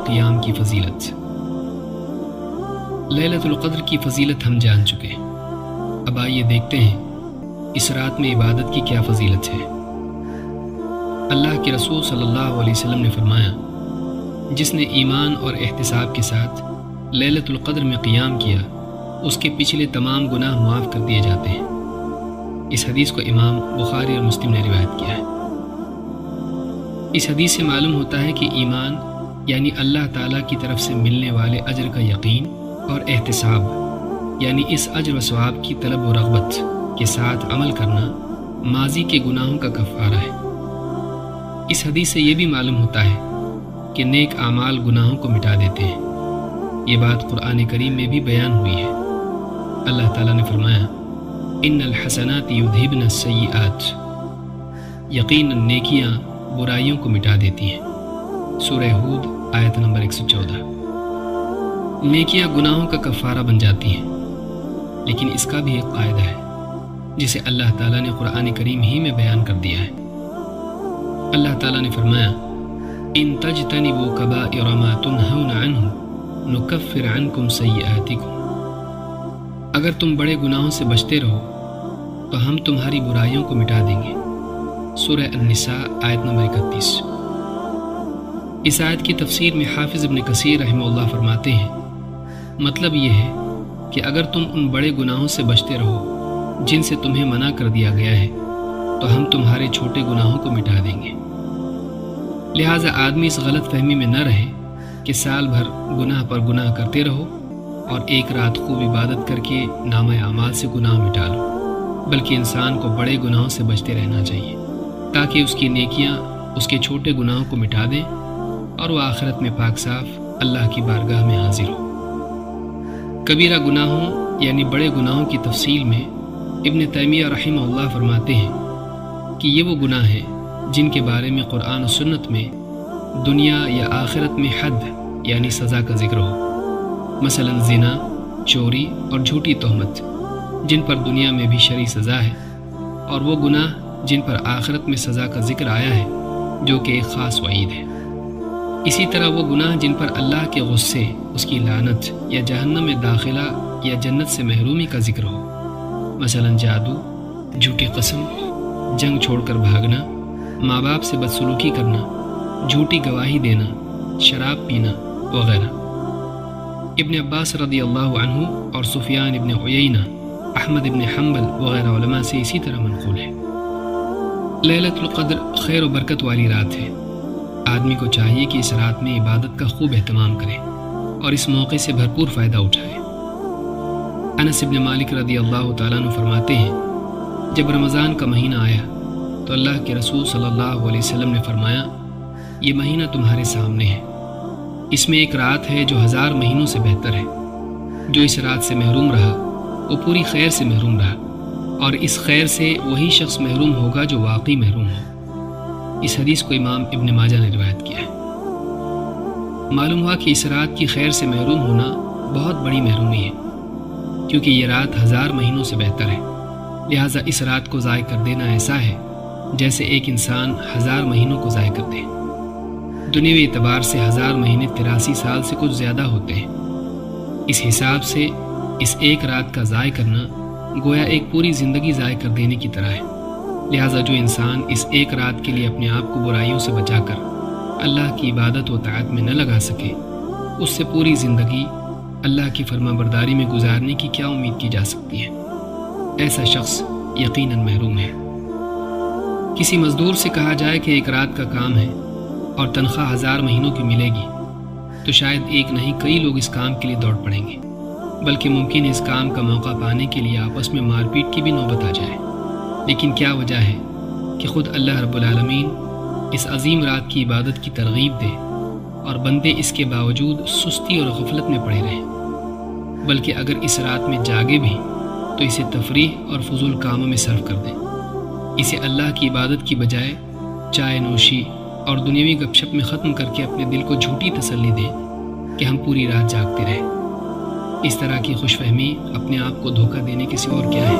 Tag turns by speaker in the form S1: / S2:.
S1: قیام کی فضیلت۔ لیلۃ القدر کی فضیلت ہم جان چکے، اب آئیے دیکھتے ہیں اس رات میں عبادت کی کیا فضیلت ہے۔ اللہ کے رسول صلی اللہ علیہ وسلم نے فرمایا، جس نے ایمان اور احتساب کے ساتھ لیلۃ القدر میں قیام کیا اس کے پچھلے تمام گناہ معاف کر دیے جاتے ہیں۔ اس حدیث کو امام بخاری اور مسلم نے روایت کیا ہے۔ اس حدیث سے معلوم ہوتا ہے کہ ایمان یعنی اللہ تعالیٰ کی طرف سے ملنے والے اجر کا یقین، اور احتساب یعنی اس اجر و ثواب کی طلب و رغبت کے ساتھ عمل کرنا ماضی کے گناہوں کا کفارہ ہے۔ اس حدیث سے یہ بھی معلوم ہوتا ہے کہ نیک اعمال گناہوں کو مٹا دیتے ہیں۔ یہ بات قرآن کریم میں بھی بیان ہوئی ہے۔ اللہ تعالیٰ نے فرمایا، ان الحسنات یذہبن السیئات، یقیناً نیکیاں برائیوں کو مٹا دیتی ہیں۔ سورہ ہود آیت نمبر 114۔ نیکیاں گناہوں کا کفارہ بن جاتی ہیں، لیکن اس کا بھی ایک قاعدہ ہے جسے اللہ تعالیٰ نے قرآن کریم ہی میں بیان کر دیا ہے۔ اللہ تعالیٰ نے فرمایا، ان تجتنبوا کبائر ما تنہون عنہ نکفر عنکم سیئاتکم، اگر تم بڑے گناہوں سے بچتے رہو تو ہم تمہاری برائیوں کو مٹا دیں گے۔ سورہ النساء آیت نمبر 31۔ اس آیت کی تفسیر میں حافظ ابن کثیر رحمہ اللہ فرماتے ہیں، مطلب یہ ہے کہ اگر تم ان بڑے گناہوں سے بچتے رہو جن سے تمہیں منع کر دیا گیا ہے تو ہم تمہارے چھوٹے گناہوں کو مٹا دیں گے۔ لہٰذا آدمی اس غلط فہمی میں نہ رہے کہ سال بھر گناہ پر گناہ کرتے رہو اور ایک رات خوب عبادت کر کے نامہ اعمال سے گناہ مٹا لو، بلکہ انسان کو بڑے گناہوں سے بچتے رہنا چاہیے تاکہ اس کی نیکیاں اس کے چھوٹے گناہوں کو مٹا دیں اور وہ آخرت میں پاک صاف اللہ کی بارگاہ میں حاضر ہو۔ کبیرہ گناہوں یعنی بڑے گناہوں کی تفصیل میں ابن تیمیہ رحمہ اللہ فرماتے ہیں کہ یہ وہ گناہ ہیں جن کے بارے میں قرآن و سنت میں دنیا یا آخرت میں حد یعنی سزا کا ذکر ہو، مثلا زنا، چوری اور جھوٹی تہمت جن پر دنیا میں بھی شرعی سزا ہے، اور وہ گناہ جن پر آخرت میں سزا کا ذکر آیا ہے جو کہ ایک خاص وعید ہے۔ اسی طرح وہ گناہ جن پر اللہ کے غصے، اس کی لعنت یا جہنم میں داخلہ یا جنت سے محرومی کا ذکر ہو، مثلا جادو، جھوٹی قسم، جنگ چھوڑ کر بھاگنا، ماں باپ سے بدسلوکی کرنا، جھوٹی گواہی دینا، شراب پینا وغیرہ۔ ابن عباس رضی اللہ عنہ اور سفیان ابن عیینہ، احمد ابن حنبل وغیرہ علماء سے اسی طرح منقول ہے۔ لیلۃ القدر خیر و برکت والی رات ہے۔ آدمی کو چاہیے کہ اس رات میں عبادت کا خوب اہتمام کرے اور اس موقع سے بھرپور فائدہ اٹھائے۔ انس ابن مالک رضی اللہ تعالیٰ عنہ فرماتے ہیں، جب رمضان کا مہینہ آیا تو اللہ کے رسول صلی اللہ علیہ وسلم نے فرمایا، یہ مہینہ تمہارے سامنے ہے، اس میں ایک رات ہے جو 1000 مہینوں سے بہتر ہے۔ جو اس رات سے محروم رہا وہ پوری خیر سے محروم رہا، اور اس خیر سے وہی شخص محروم ہوگا جو واقعی محروم ہو۔ اس حدیث کو امام ابن ماجہ نے روایت کیا ہے۔ معلوم ہوا کہ اس رات کی خیر سے محروم ہونا بہت بڑی محرومی ہے، کیونکہ یہ رات 1000 مہینوں سے بہتر ہے۔ لہٰذا اس رات کو ضائع کر دینا ایسا ہے جیسے ایک انسان 1000 مہینوں کو ضائع کر دے۔ دنیوی اعتبار سے 1000 مہینے 83 سال سے کچھ زیادہ ہوتے ہیں۔ اس حساب سے اس ایک رات کا ضائع کرنا گویا ایک پوری زندگی ضائع کر دینے کی طرح ہے۔ لہٰذا جو انسان اس ایک رات کے لیے اپنے آپ کو برائیوں سے بچا کر اللہ کی عبادت و طاعت میں نہ لگا سکے، اس سے پوری زندگی اللہ کی فرما برداری میں گزارنے کی کیا امید کی جا سکتی ہے؟ ایسا شخص یقیناً محروم ہے۔ کسی مزدور سے کہا جائے کہ ایک رات کا کام ہے اور تنخواہ 1000 مہینوں کی ملے گی، تو شاید ایک نہیں کئی لوگ اس کام کے لیے دوڑ پڑیں گے، بلکہ ممکن ہے اس کام کا موقع پانے کے لیے آپس میں مار پیٹ کی بھی نوبت آ جائے۔ لیکن کیا وجہ ہے کہ خود اللہ رب العالمین اس عظیم رات کی عبادت کی ترغیب دے اور بندے اس کے باوجود سستی اور غفلت میں پڑے رہیں، بلکہ اگر اس رات میں جاگے بھی تو اسے تفریح اور فضول کاموں میں صرف کر دیں، اسے اللہ کی عبادت کی بجائے چائے نوشی اور دنیاوی گپ شپ میں ختم کر کے اپنے دل کو جھوٹی تسلی دیں کہ ہم پوری رات جاگتے رہیں۔ اس طرح کی خوش فہمی اپنے آپ کو دھوکہ دینے کے سوا اور کیا ہے؟